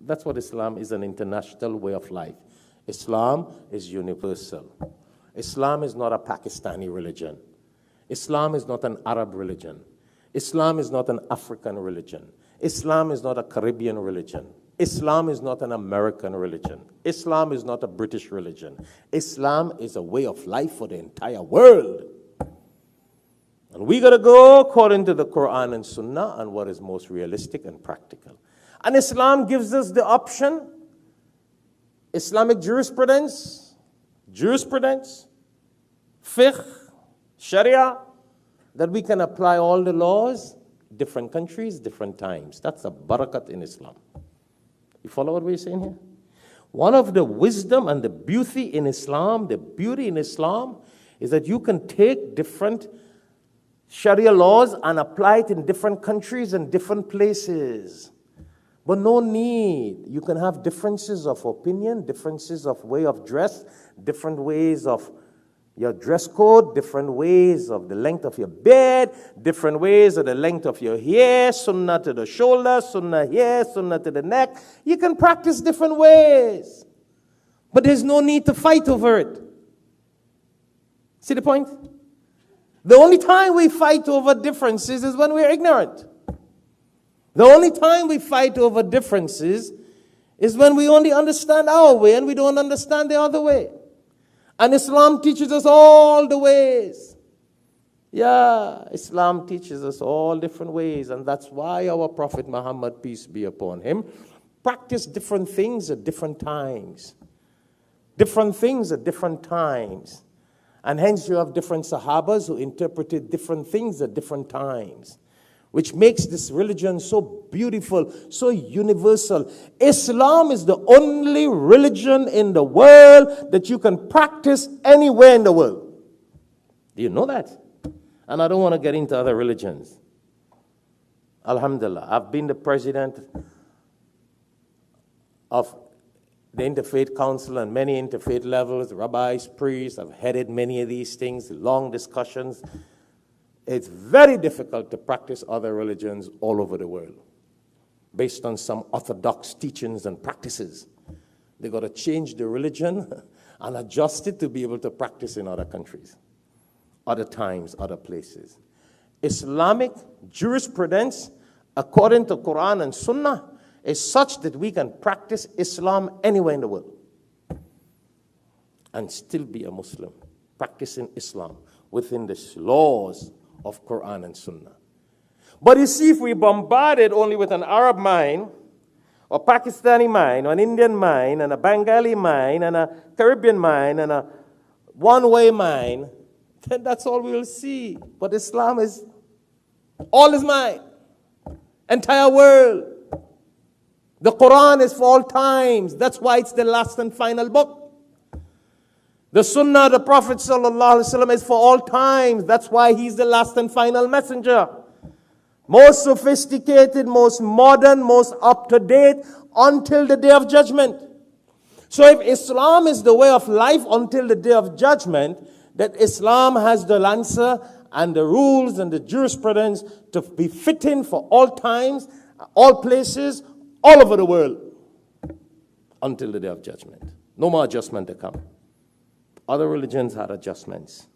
That's what Islam is, an international way of life. Islam is universal. Islam is not a Pakistani religion. Islam is not an Arab religion. Islam is not an African religion. Islam is not a Caribbean religion. Islam is not an American religion. Islam is not a British religion. Islam is a way of life for the entire world. And we got to go according to the Quran and Sunnah and what is most realistic and practical. And Islam gives us the option, Islamic jurisprudence, fiqh, sharia, that we can apply all the laws, different countries, different times. That's a barakat in Islam. You follow what we're saying here? One of the wisdom and the beauty in Islam is that you can take different Sharia laws and apply it in different countries and different places. But no need. You can have differences of opinion, differences of way of dress, different ways of your dress code, different ways of the length of your beard, different ways of the length of your hair, sunnah to the shoulder, sunnah here, sunnah to the neck. You can practice different ways. But there's no need to fight over it. See the point? The only time we fight over differences is when we're ignorant. The only time we fight over differences is when we only understand our way and we don't understand the other way. And Islam teaches us all the ways. Yeah, Islam teaches us all different ways. And that's why our Prophet Muhammad, peace be upon him, practiced different things at different times. Different things at different times. And hence you have different Sahabas who interpreted different things at different times, which makes this religion so beautiful, so universal. Islam is the only religion in the world that you can practice anywhere in the world. Do you know that? And I don't want to get into other religions. Alhamdulillah, I've been the president of the Interfaith Council and many interfaith levels, rabbis, priests. I've headed many of these things, long discussions. It's very difficult to practice other religions all over the world based on some orthodox teachings and practices. They got to change the religion and adjust it to be able to practice in other countries, other times, other places. Islamic jurisprudence, according to Quran and Sunnah, is such that we can practice Islam anywhere in the world and still be a Muslim, practicing Islam within the laws of Quran and Sunnah. But you see, if we bombarded only with an Arab mind, or Pakistani mind, or an Indian mind, and a Bengali mind, and a Caribbean mind, and a one-way mind, then that's all we will see. But Islam is, all is mine, entire world. The Quran is for all times. That's why it's the last and final book. The Sunnah of the Prophet ﷺ is for all times. That's why he's the last and final messenger. Most sophisticated, most modern, most up-to-date until the day of judgment. So if Islam is the way of life until the day of judgment, that Islam has the answer and the rules and the jurisprudence to be fitting for all times, all places, all over the world until the day of judgment. No more adjustment to come. Other religions had adjustments.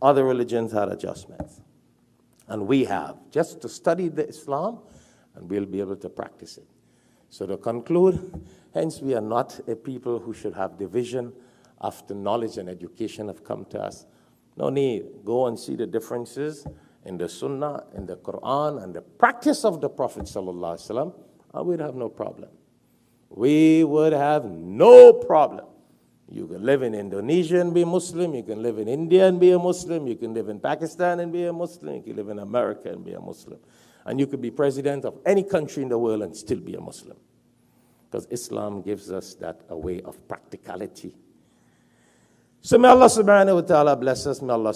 Other religions had adjustments. And we have just to study the Islam and we'll be able to practice it. So to conclude, hence we are not a people who should have division after knowledge and education have come to us. No need. Go and see the differences in the Sunnah, in the Quran, and the practice of the Prophet ﷺ, and we'd have no problem. We would have no problem. You can live in Indonesia and be Muslim. You can live in India and be a Muslim. You can live in Pakistan and be a Muslim. You can live in America and be a Muslim. And you could be president of any country in the world and still be a Muslim. Because Islam gives us that a way of practicality. So may Allah subhanahu wa ta'ala bless us. May Allah